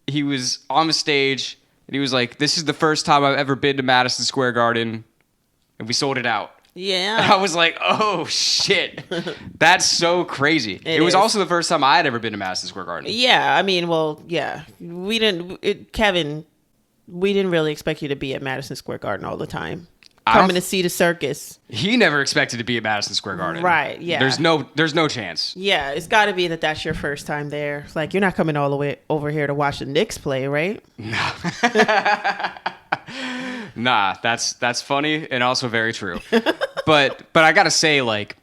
he was on the stage and he was like, this is the first time I've ever been to Madison Square Garden, and we sold it out. Yeah. And I was like, oh shit, that's so crazy. It was also the first time I had ever been to Madison Square Garden. Yeah, I mean, well, yeah, Kevin, we didn't really expect you to be at Madison Square Garden all the time. Coming to see the circus. He never expected to be at Madison Square Garden. Right, yeah. There's no chance. Yeah, it's got to be that's your first time there. It's like, you're not coming all the way over here to watch the Knicks play, right? No. Nah, that's funny and also very true. But I gotta say, like,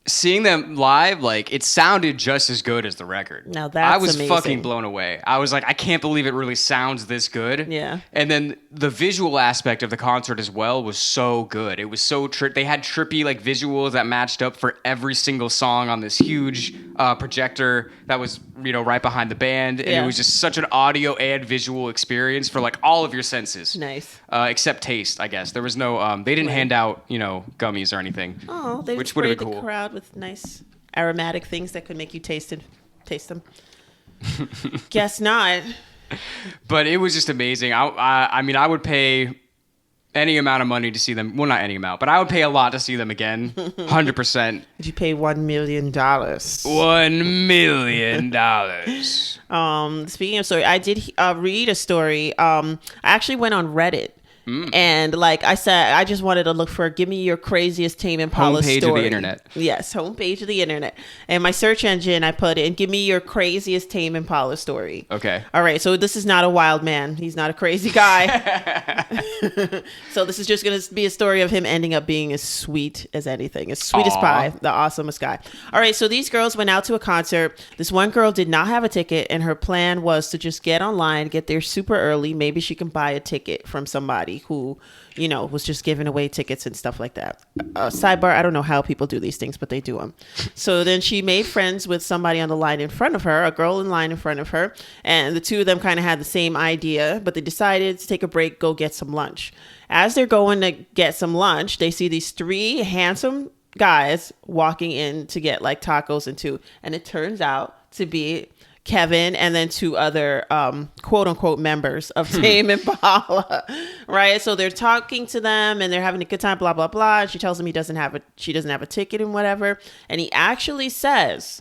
seeing them live, like, it sounded just as good as the record. Now that's I was amazing. fucking blown away. I was like, I can't believe it really sounds this good. Yeah. And then the visual aspect of the concert as well was so good. It was so they had trippy like visuals that matched up for every single song on this huge projector that was right behind the band, and Yeah. it was just such an audio and visual experience for like all of your senses. Nice. Except taste, I guess. There was no. They didn't hand out gummies or anything. Oh, they which would have sprayed been the cool. crowd with nice aromatic things that could make you taste them. Guess not. But it was just amazing. I mean, I would pay any amount of money to see them. Well, not any amount, but I would pay a lot to see them again. 100%. Did you pay $1 million? $1 million. Speaking of story, I did read a story. I actually went on Reddit. And like I said, I just wanted to look for, give me your craziest Tame Impala Homepage story. of the internet. Yes, homepage of the internet. And my search engine, I put in, give me your craziest Tame Impala story. Okay. All right, so this is not a wild man. He's not a crazy guy. So this is just going to be a story of him ending up being as sweet as anything, as sweet as pie, the awesomest guy. All right, so these girls went out to a concert. This one girl did not have a ticket, and her plan was to just get online, get there super early. Maybe she can buy a ticket from somebody who, was just giving away tickets and stuff like that. Sidebar, I don't know how people do these things, but they do them. So then she made friends with somebody on the line in front of her, a girl in line in front of her, and the two of them kind of had the same idea, but they decided to take a break, go get some lunch. As they're going to get some lunch, they see these three handsome guys walking in to get like tacos and it turns out to be Kevin and then two other quote unquote members of Tame Impala, right? So they're talking to them and they're having a good time, blah blah blah. And she tells him she doesn't have a ticket and whatever, and he actually says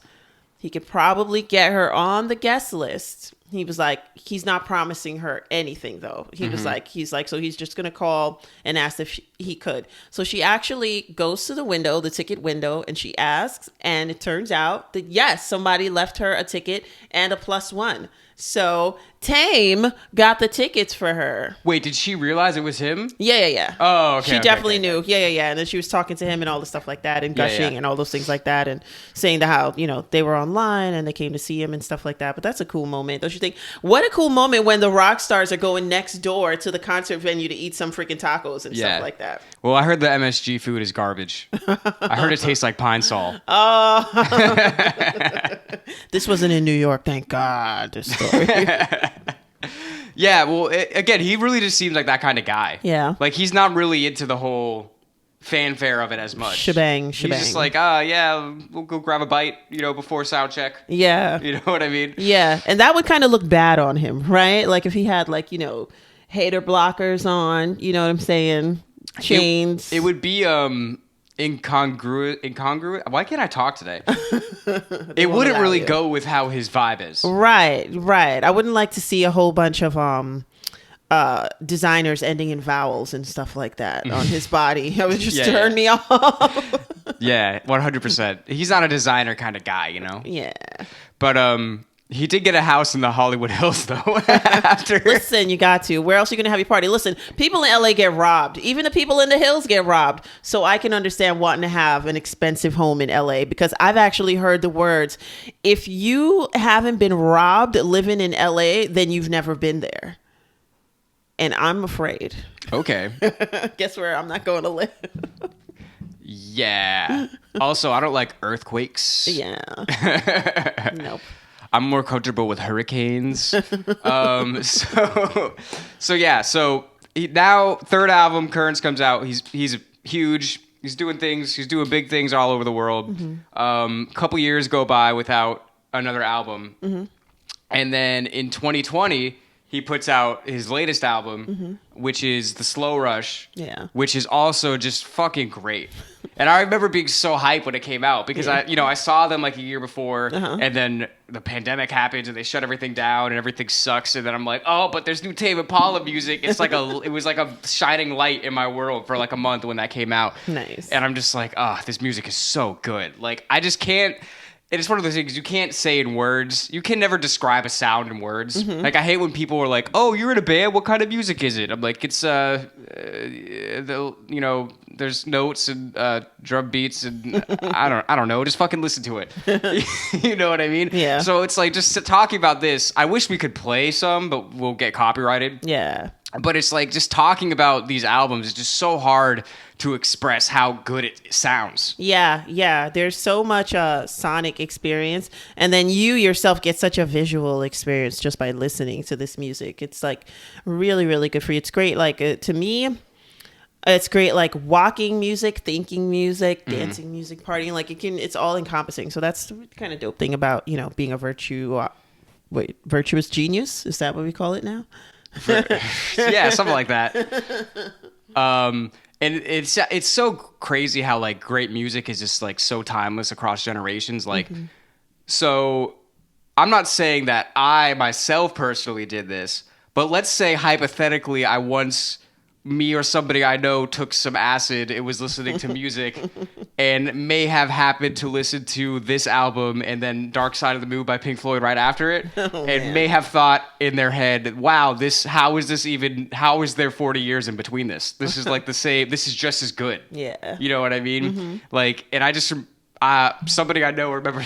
he could probably get her on the guest list. He was like, he's not promising her anything though. He's like, so he's just going to call and ask if he could. So she actually goes to the window, the ticket window, and she asks, and it turns out that yes, somebody left her a ticket and a +1. So Tame got the tickets for her. Wait, did she realize it was him? Yeah. Oh, okay. She definitely knew. Yeah. And then she was talking to him and all the stuff like that and gushing and all those things like that and saying how, they were online and they came to see him and stuff like that. But that's a cool moment. Don't you think? What a cool moment when the rock stars are going next door to the concert venue to eat some freaking tacos and stuff like that. Well, I heard the MSG food is garbage. I heard it tastes like pine sol. This wasn't in New York, thank God. This story. Yeah, well, again, he really just seems like that kind of guy. Yeah. Like, he's not really into the whole fanfare of it as much. Shebang. He's just like, we'll go grab a bite, before sound check. Yeah. You know what I mean? Yeah. And that would kind of look bad on him, right? Like if he had hater blockers on, you know what I'm saying? Chains. It would be incongruent. Why can't I talk today? It wouldn't really go with how his vibe is. Right. I wouldn't like to see a whole bunch of designers ending in vowels and stuff like that on his body. It would just turn me off. Yeah, 100%. He's not a designer kind of guy, you know? Yeah. But he did get a house in the Hollywood Hills, though. After. Listen, you got to. Where else are you going to have your party? Listen, people in LA get robbed. Even the people in the hills get robbed. So I can understand wanting to have an expensive home in LA, because I've actually heard the words, if you haven't been robbed living in LA, then you've never been there. And I'm afraid. Okay. Guess where I'm not going to live. Yeah. Also, I don't like earthquakes. Yeah. Nope. I'm more comfortable with hurricanes. So yeah. So now, third album, Currents, comes out. He's huge. He's doing things. He's doing big things all over the world. Couple years go by without another album, and then in 2020. He puts out his latest album, which is The Slow Rush, which is also just fucking great. And I remember being so hyped when it came out, because I saw them like a year before, and then the pandemic happened and they shut everything down and everything sucks. And then I'm like, oh, but there's new Tame Impala music. It's like it was like a shining light in my world for like a month when that came out. Nice. And I'm just like, oh, this music is so good. Like, I just can't. It's one of those things you can't say in words. You can never describe a sound in words. Like, I hate when people are like, "Oh, you're in a band. What kind of music is it?" I'm like, "It's there's notes and drum beats and I don't know. Just fucking listen to it." You know what I mean? Yeah. So it's like, just talking about this. I wish we could play some, but we'll get copyrighted. Yeah. But it's like, just talking about these albums is just so hard to express how good it sounds. Yeah. There's so much sonic experience, and then you yourself get such a visual experience just by listening to this music. It's like really, really good for you. It's great. Like to me, it's great. Like walking music, thinking music, dancing music, partying. Like it's all encompassing. So that's the kind of dope thing about being a virtuous genius. Is that what we call it now? Yeah, something like that. And it's so crazy how like great music is just like so timeless across generations. Like, so I'm not saying that I myself personally did this, but let's say hypothetically me or somebody I know took some acid and was listening to music and may have happened to listen to this album and then Dark Side of the Moon by Pink Floyd right after it, may have thought in their head, wow, how is there 40 years in between this? This is like the same, this is just as good. Yeah. You know what I mean? Like, and I just... somebody I know remember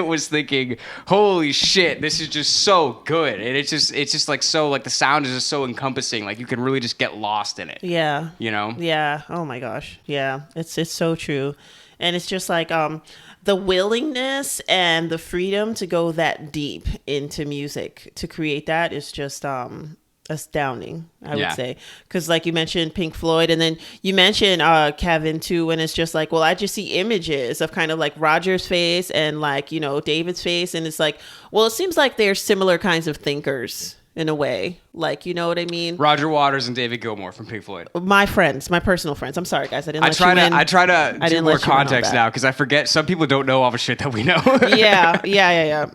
was thinking, holy shit, this is just so good. And it's just like, so like the sound is just so encompassing. Like you can really just get lost in it. Yeah. You know? Yeah. Oh my gosh. Yeah. It's so true. And it's just like, the willingness and the freedom to go that deep into music to create that is just, astounding, I would say, because like you mentioned Pink Floyd, and then you mentioned Kevin too, and it's just like, well, I just see images of kind of like Roger's face and like David's face, and it's like, well, it seems like they're similar kinds of thinkers in a way, like, you know what I mean? Roger Waters and David Gilmour from Pink Floyd. My personal friends. I'm sorry, guys, I didn't. I try to do more context now because I forget. Some people don't know all the shit that we know. Yeah.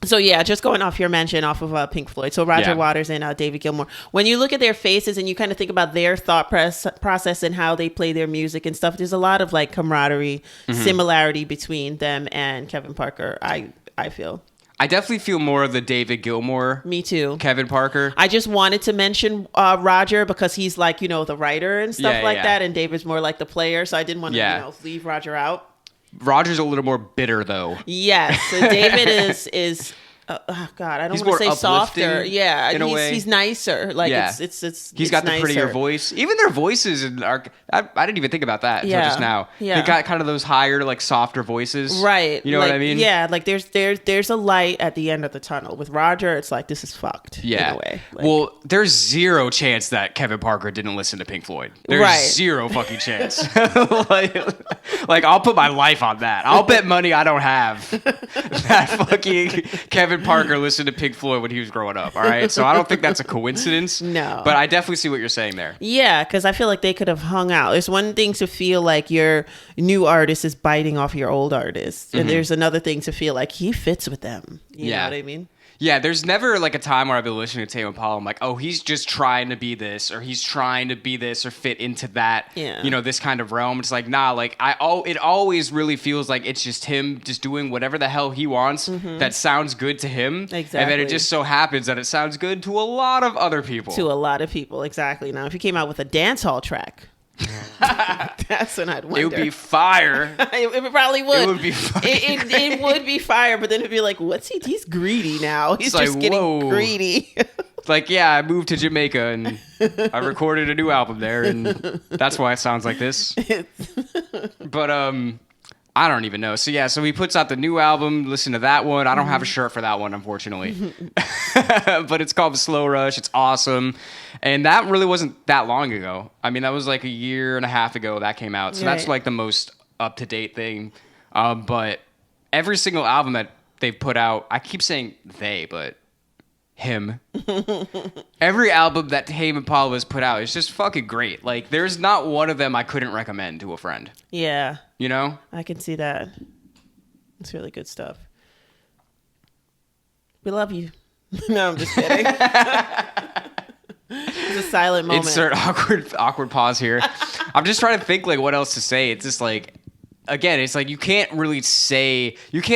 So yeah, just going off your mention off of Pink Floyd. So Roger Waters and David Gilmour. When you look at their faces and you kind of think about their thought process and how they play their music and stuff, there's a lot of like camaraderie, similarity between them and Kevin Parker. I feel. I definitely feel more of the David Gilmour. Me too. Kevin Parker. I just wanted to mention Roger because he's like the writer and stuff that, and David's more like the player. So I didn't want to leave Roger out. Roger's a little more bitter, though. Yes, so David is. Oh God, I don't want to say softer. Yeah, in a way. He's nicer. Like it's he's got the prettier voice. Even their voices I didn't even think about that until just now. Yeah, they got kind of those higher, like softer voices. Right. You know what I mean? Yeah. Like there's a light at the end of the tunnel. With Roger, it's like this is fucked. Yeah. In a way. Like, well, there's zero chance that Kevin Parker didn't listen to Pink Floyd. There's zero fucking chance. like I'll put my life on that. I'll bet money I don't have that fucking Kevin Parker listened to Pink Floyd when he was growing up. All right, so I don't think that's a coincidence. No, but I definitely see what you're saying there. Yeah, because I feel like they could have hung out. It's one thing to feel like your new artist is biting off your old artist, and there's another thing to feel like he fits with them. You know what I mean? Yeah, there's never like a time where I've been listening to Tame Impala. I'm like, oh, he's just trying to be this, or he's trying to be this, or fit into that, this kind of realm. It's like, nah, like it always really feels like it's just him just doing whatever the hell he wants that sounds good to him. Exactly. And then it just so happens that it sounds good to a lot of other people. Exactly. Now, if he came out with a dance hall track, that's when I'd wonder. It would be fire. It probably would. It would be it would be fire, but then it'd be like, what's he? He's greedy now. He's it's just like, getting whoa. greedy. It's like, yeah, I moved to Jamaica and I recorded a new album there, and that's why it sounds like this. But I don't even know. So yeah, so he puts out the new album. Listen to that one. I don't have a shirt for that one, unfortunately. But it's called The Slow Rush. It's awesome. And that really wasn't that long ago. I mean, that was like a year and a half ago that came out. So that's like the most up-to-date thing. But every single album that they've put out, I keep saying they, but him. Every album that Tame Impala has put out is just fucking great. Like, there's not one of them I couldn't recommend to a friend. Yeah. You know? I can see that. It's really good stuff. We love you. No, I'm just kidding. It's a silent moment. Insert awkward pause here. I'm just trying to think like what else to say. It's just like, again, it's like you can't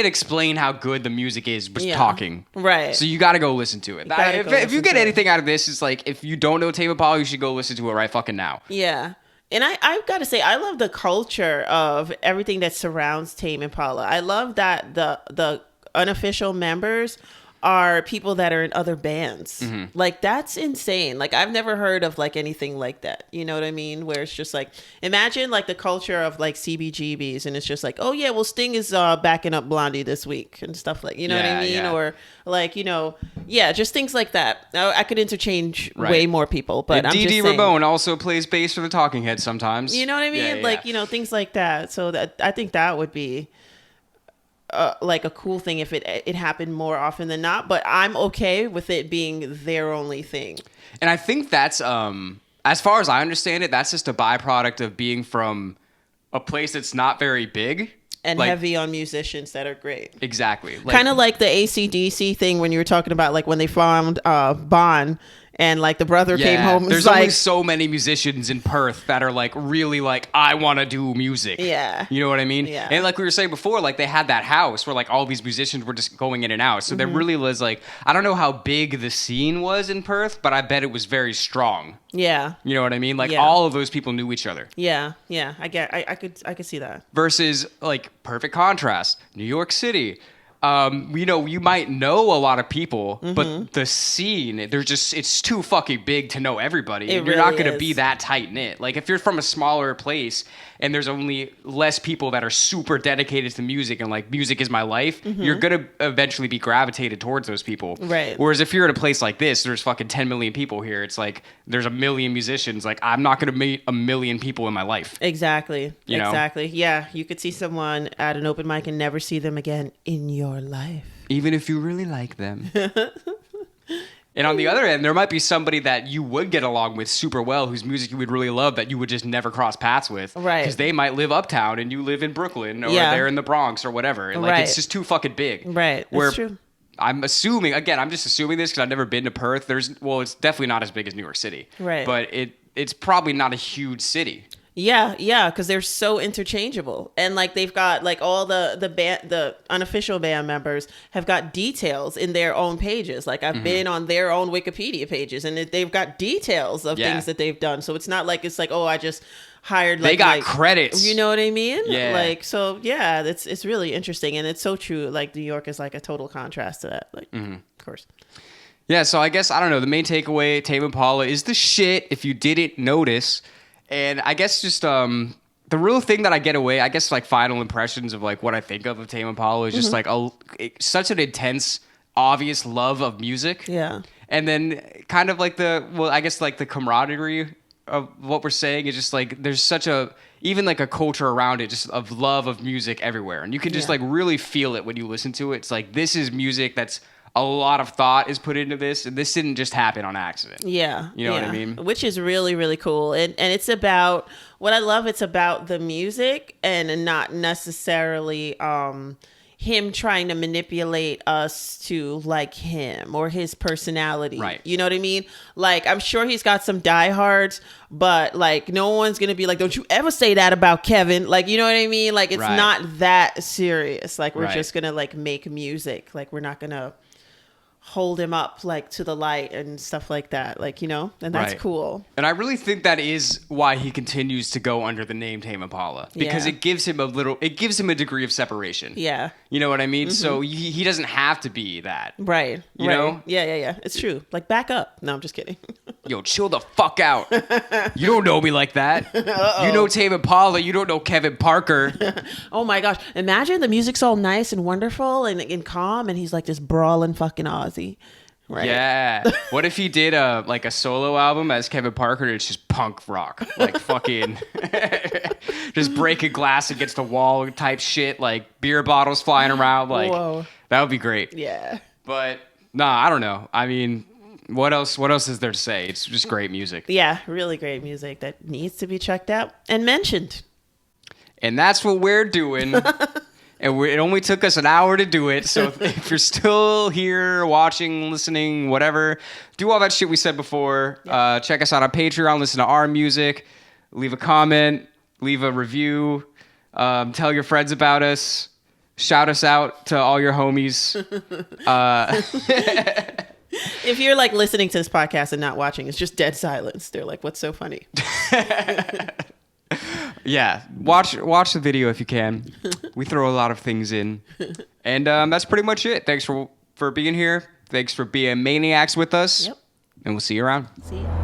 explain how good the music is just talking. Right. So you got to go listen to it. If you get anything out of this, it's like if you don't know Tame Impala, you should go listen to it right fucking now. Yeah. And I've got to say, I love the culture of everything that surrounds Tame Impala. I love that the unofficial members are people that are in other bands. Like, that's insane. Like, I've never heard of like anything like that. You know what I mean? Where it's just like, imagine like the culture of like CBGBs, and it's just like, oh yeah, well, Sting is backing up Blondie this week and stuff like, you know what I mean? Yeah. Or like, just things like that. I could interchange way more people, but I'm just saying. Ramone also plays bass for the Talking Heads sometimes. You know what I mean? Like, things like that. So I think that would be like a cool thing if it happened more often than not, but I'm okay with it being their only thing. And I think that's as far as I understand it, that's just a byproduct of being from a place that's not very big and heavy on musicians that are great. Exactly. Kind of like the AC/DC thing when you were talking about like when they found Bon. And like the brother came home. There's only so many musicians in Perth that are like really like, I want to do music. Yeah. You know what I mean? Yeah. And like we were saying before, like they had that house where like all these musicians were just going in and out. So there really was like, I don't know how big the scene was in Perth, but I bet it was very strong. Yeah. You know what I mean? Like all of those people knew each other. Yeah. Yeah. I could see that. Versus like perfect contrast, New York City. You might know a lot of people, but the scene, it's too fucking big to know everybody. You're not going to be that tight knit. Like if you're from a smaller place and there's only less people that are super dedicated to music and like music is my life, you're going to eventually be gravitated towards those people. Right. Whereas if you're at a place like this, there's fucking 10 million people here. It's like there's a million musicians. Like I'm not going to meet a million people in my life. Exactly. You know? Exactly. Yeah. You could see someone at an open mic and never see them again in your life. Even if you really like them. And on the other end, there might be somebody that you would get along with super well, whose music you would really love, that you would just never cross paths with. Right. Because they might live uptown and you live in Brooklyn, or they're in the Bronx or whatever. And like it's just too fucking big. Right. That's true. I'm assuming, again, I'm just assuming this because I've never been to Perth. It's definitely not as big as New York City. Right. But it's probably not a huge city. Yeah, because they're so interchangeable, and like they've got like all the unofficial band members have got details in their own pages. Like I've been on their own Wikipedia pages, and they've got details of things that they've done. So it's not like oh, I just hired. Like, they got credits. You know what I mean? Yeah. Like so, yeah. It's really interesting, and it's so true. Like New York is like a total contrast to that. Like, of course. Yeah. So I guess I don't know. The main takeaway: Tame Impala is the shit. If you didn't notice. And I guess just the real thing that I get away, I guess like final impressions of like what I think of Tame Impala is just like such an intense, obvious love of music. Yeah. And then kind of like the camaraderie of what we're saying is just like there's such even like a culture around it, just of love of music everywhere. And you can just like really feel it when you listen to it. It's like this is music that's a lot of thought is put into this, and this didn't just happen on accident. Yeah. You know what I mean? Which is really, really cool. And it's about, what I love, it's about the music and not necessarily him trying to manipulate us to like him or his personality. Right. You know what I mean? Like, I'm sure he's got some diehards, but like, no one's going to be like, don't you ever say that about Kevin. Like, you know what I mean? Like, it's not that serious. Like, we're just going to like make music. Like, we're not going to hold him up like to the light and stuff like that, like, you know, and that's cool. And I really think that is why he continues to go under the name Tame Impala, because it gives him a degree of separation. Yeah. You know what I mean? So he doesn't have to be that. Right. You know? Yeah. It's true. Like, back up. No, I'm just kidding. Yo, chill the fuck out. You don't know me like that. You know Tame Impala. You don't know Kevin Parker. Oh my gosh. Imagine the music's all nice and wonderful and calm, and he's like this brawling fucking Aussie. Right. Yeah. What if he did a solo album as Kevin Parker and it's just punk rock? Like fucking just breaking glass against the wall type shit, like beer bottles flying around. Like, whoa. That would be great. Yeah. But I don't know. I mean, what else is there to say? It's just great music. Yeah, really great music that needs to be checked out and mentioned. And that's what we're doing. And it only took us an hour to do it. So if you're still here watching, listening, whatever, do all that shit we said before. Yeah. Check us out on Patreon. Listen to our music. Leave a comment. Leave a review. Tell your friends about us. Shout us out to all your homies. If you're like listening to this podcast and not watching, it's just dead silence. They're like, what's so funny? Yeah, watch the video if you can. We throw a lot of things in. And that's pretty much it. Thanks for being here. Thanks for being maniacs with us. Yep. And we'll see you around. See ya.